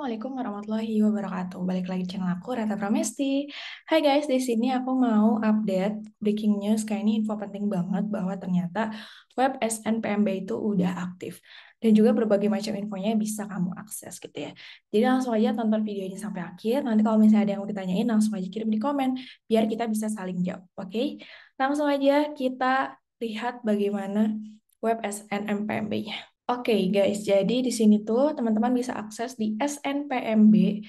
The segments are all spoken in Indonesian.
Assalamualaikum warahmatullahi wabarakatuh. Balik lagi di channel aku, Rata Pramesti. Hai guys, di sini aku mau update breaking news. Kayak ini info penting banget bahwa ternyata web SNPMB itu udah aktif. Dan juga berbagai macam infonya bisa kamu akses gitu ya. Jadi langsung aja tonton video ini sampai akhir. Nanti kalau misalnya ada yang mau ditanyain, langsung aja kirim di komen. Biar kita bisa saling jawab, oke? Langsung aja kita lihat bagaimana web SNMPMB-nya. Oke guys, jadi di sini tuh teman-teman bisa akses di snpmb.bppp,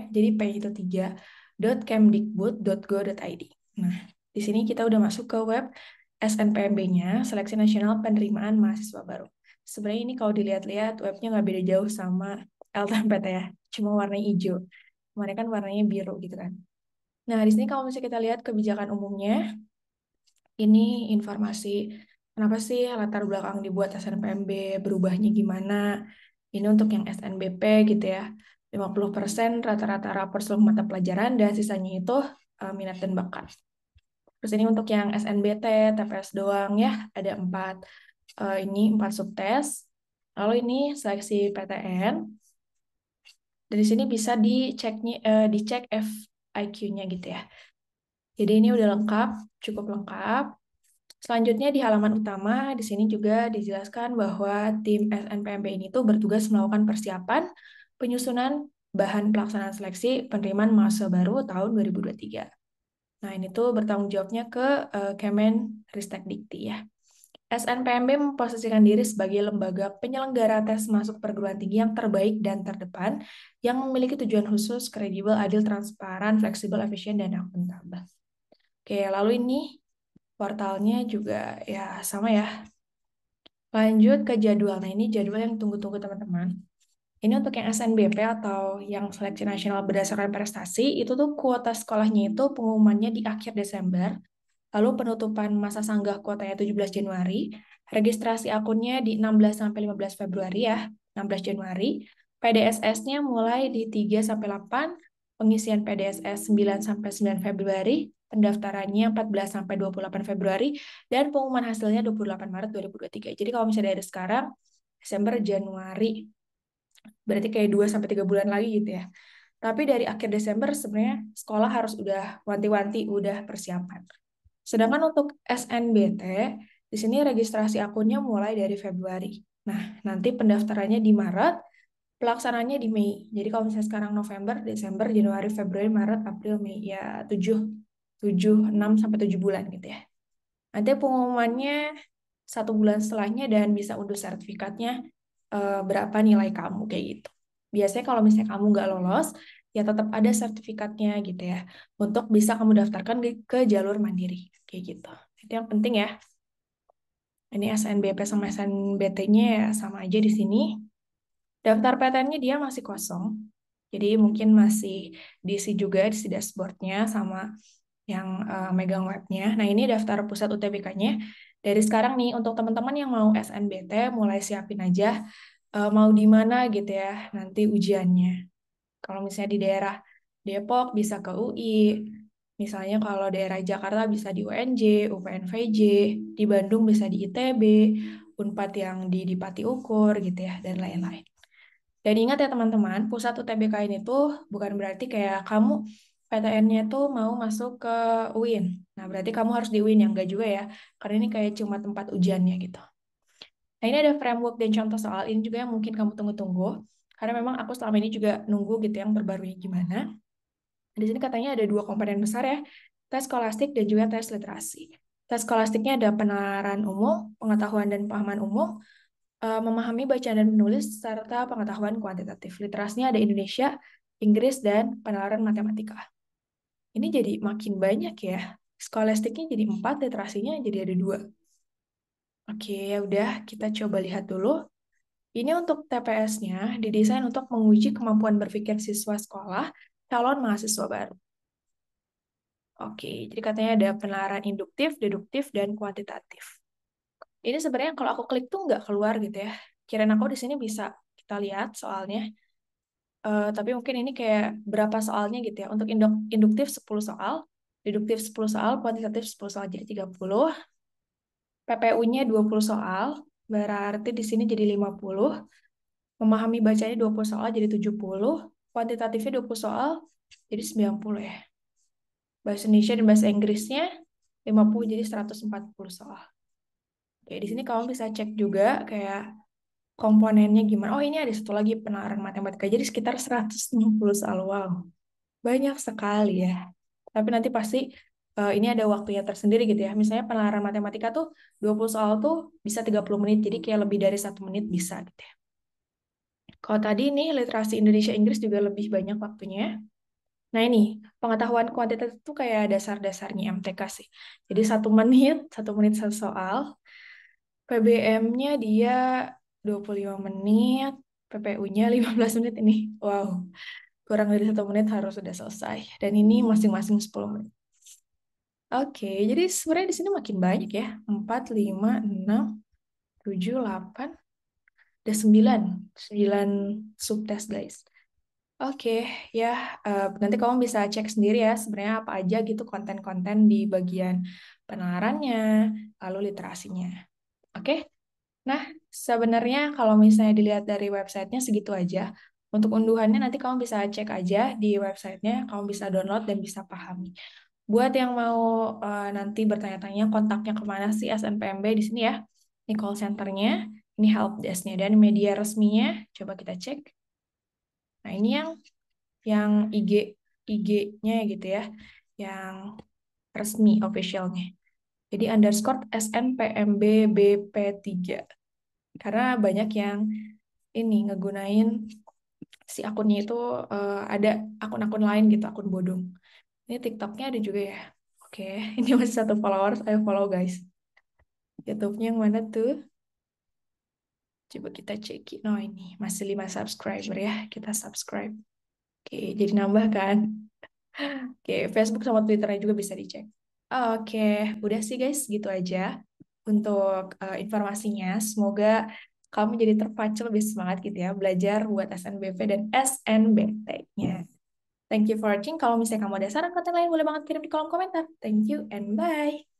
jadi P itu 3, .kemdikbud.go.id. Nah, di sini kita udah masuk ke web SNPMB-nya, Seleksi Nasional Penerimaan Mahasiswa Baru. Sebenarnya ini kalau dilihat-lihat webnya nggak beda jauh sama LTMPT ya, cuma warnanya hijau. Kemarin kan warnanya biru gitu kan. Nah, di sini kalau misalnya kita lihat kebijakan umumnya, ini informasi kenapa sih latar belakang dibuat SNPMB, berubahnya gimana. Ini untuk yang SNBP gitu ya. 50% rata-rata rapor seluruh mata pelajaran dan sisanya itu minat dan bakat. Terus ini untuk yang SNBT, TPS doang ya, ada 4. Ini 4 subtes. Lalu ini seleksi PTN. Dari sini bisa dicek FIQ-nya gitu ya. Jadi ini udah lengkap, cukup lengkap. Selanjutnya di halaman utama, di sini juga dijelaskan bahwa tim SNPMB ini tuh bertugas melakukan persiapan penyusunan bahan pelaksanaan seleksi penerimaan mahasiswa baru tahun 2023. Nah, ini tuh bertanggung jawabnya ke Kemenristek Dikti ya. SNPMB memposisikan diri sebagai lembaga penyelenggara tes masuk perguruan tinggi yang terbaik dan terdepan, yang memiliki tujuan khusus, kredibel, adil, transparan, fleksibel, efisien, dan akuntabel. Oke, lalu ini portalnya juga ya sama ya. Lanjut ke jadwal. Nah, ini jadwal yang tunggu-tunggu teman-teman. Ini untuk yang SNBP atau yang seleksi nasional berdasarkan prestasi, itu tuh kuota sekolahnya itu pengumumannya di akhir Desember, lalu penutupan masa sanggah kuotanya 17 Januari, registrasi akunnya di 16 sampai 15 Februari ya, 16 Januari, PDSS-nya mulai di 3 sampai 8, pengisian PDSS 9 sampai 9 Februari, pendaftarannya 14 sampai 28 Februari, dan pengumuman hasilnya 28 Maret 2023. Jadi kalau misalnya dari sekarang, Desember, Januari, berarti kayak 2 sampai 3 bulan lagi gitu ya. Tapi dari akhir Desember sebenarnya sekolah harus udah wanti-wanti, udah persiapan. Sedangkan untuk SNBT, di sini registrasi akunnya mulai dari Februari. Nah, nanti pendaftarannya di Maret, pelaksananya di Mei. Jadi kalau misalnya sekarang November, Desember, Januari, Februari, Maret, April, Mei, ya 6 sampai 7 bulan gitu ya. Nanti pengumumannya 1 bulan setelahnya dan bisa unduh sertifikatnya berapa nilai kamu kayak gitu. Biasanya kalau misalnya kamu nggak lolos, ya tetap ada sertifikatnya gitu ya, untuk bisa kamu daftarkan ke jalur mandiri kayak gitu. Itu yang penting ya. Ini SNBP sama SNBT-nya ya sama aja di sini. Daftar PTN-nya dia masih kosong. Jadi mungkin masih diisi juga, diisi dashboard-nya sama yang megang webnya. Nah, ini daftar pusat UTBK-nya. Dari sekarang nih, untuk teman-teman yang mau SNBT, mulai siapin aja mau di mana gitu ya nanti ujiannya. Kalau misalnya di daerah Depok bisa ke UI, misalnya kalau daerah Jakarta bisa di UNJ, UPNVJ, di Bandung bisa di ITB, Unpad yang di Pati Ukur gitu ya, dan lain-lain. Dan ingat ya teman-teman, pusat UTBK ini tuh bukan berarti kayak kamu PTN-nya tuh mau masuk ke UIN. Nah, berarti kamu harus di UIN, yang enggak juga ya, karena ini kayak cuma tempat ujiannya gitu. Nah, ini ada framework dan contoh soal ini juga yang mungkin kamu tunggu-tunggu. Karena memang aku selama ini juga nunggu gitu yang terbarunya gimana. Di sini katanya ada 2 komponen besar ya, tes skolastik dan juga tes literasi. Tes skolastiknya ada penalaran umum, pengetahuan dan pemahaman umum, memahami bacaan dan menulis, serta pengetahuan kuantitatif. Literasinya ada Indonesia, Inggris, dan penalaran matematika. Ini jadi makin banyak ya. Skolastiknya jadi 4, literasinya jadi ada 2. Oke, ya udah kita coba lihat dulu. Ini untuk TPS-nya didesain untuk menguji kemampuan berpikir siswa sekolah calon mahasiswa baru. Oke, jadi katanya ada penalaran induktif, deduktif, dan kuantitatif. Ini sebenarnya kalau aku klik tuh nggak keluar gitu ya. Kirain aku di sini bisa kita lihat soalnya. Tapi mungkin ini kayak berapa soalnya gitu ya. Untuk induktif 10 soal, deduktif 10 soal, kuantitatif 10 soal, jadi 30. PPU-nya 20 soal, berarti di sini jadi 50. Memahami bacanya 20 soal jadi 70, kuantitatifnya 20 soal jadi 90 ya. Bahasa Indonesia dan bahasa Inggrisnya 50 jadi 140 soal. Oke, di sini kamu bisa cek juga kayak komponennya gimana. Oh, ini ada satu lagi penalaran matematika. Jadi sekitar 160 soal. Wow, banyak sekali ya. Tapi nanti pasti ini ada waktunya tersendiri gitu ya. Misalnya penalaran matematika tuh 20 soal tuh bisa 30 menit. Jadi kayak lebih dari 1 menit bisa gitu ya. Kalau tadi ini literasi Indonesia Inggris juga lebih banyak waktunya. Nah ini, pengetahuan kuantitatif itu kayak dasar-dasarnya MTK sih. Jadi 1 menit, 1 menit satu soal. PBM-nya dia 25 menit, PPU-nya 15 menit ini. Wow, kurang dari 1 menit harus sudah selesai. Dan ini masing-masing 10 menit. Oke, jadi sebenarnya di sini makin banyak ya. 4, 5, 6, 7, 8, ada 9. 9 subtes guys. Oke, ya nanti kamu bisa cek sendiri ya sebenarnya apa aja gitu konten-konten di bagian penalarannya, lalu literasinya. Oke, nah sebenarnya kalau misalnya dilihat dari websitenya segitu aja. Untuk unduhannya nanti kamu bisa cek aja di websitenya, kamu bisa download dan bisa pahami. Buat yang mau nanti bertanya-tanya kontaknya kemana sih SNPMB di sini ya. Ini call centernya, ini help desk-nya dan media resminya. Coba kita cek. Nah ini yang IG-nya gitu ya, yang resmi officialnya. Jadi underscore SNPMBBP3. Karena banyak yang ini ngegunain si akunnya itu ada akun-akun lain gitu, akun bodong. Ini TikToknya ada juga ya. Oke, ini masih 1 followers, ayo follow guys. YouTube-nya yang mana tuh? Coba kita cekin. Oh ini, masih 5 subscriber ya. Kita subscribe. Oke, jadi nambah kan? Oke, Facebook sama Twitternya juga bisa dicek. Oke, udah sih guys, gitu aja untuk informasinya. Semoga kamu jadi terpacu lebih semangat gitu ya, belajar buat SNBV dan SNBT-nya. Thank you for watching. Kalau misalnya kamu ada saran konten lain, boleh banget kirim di kolom komentar. Thank you and bye.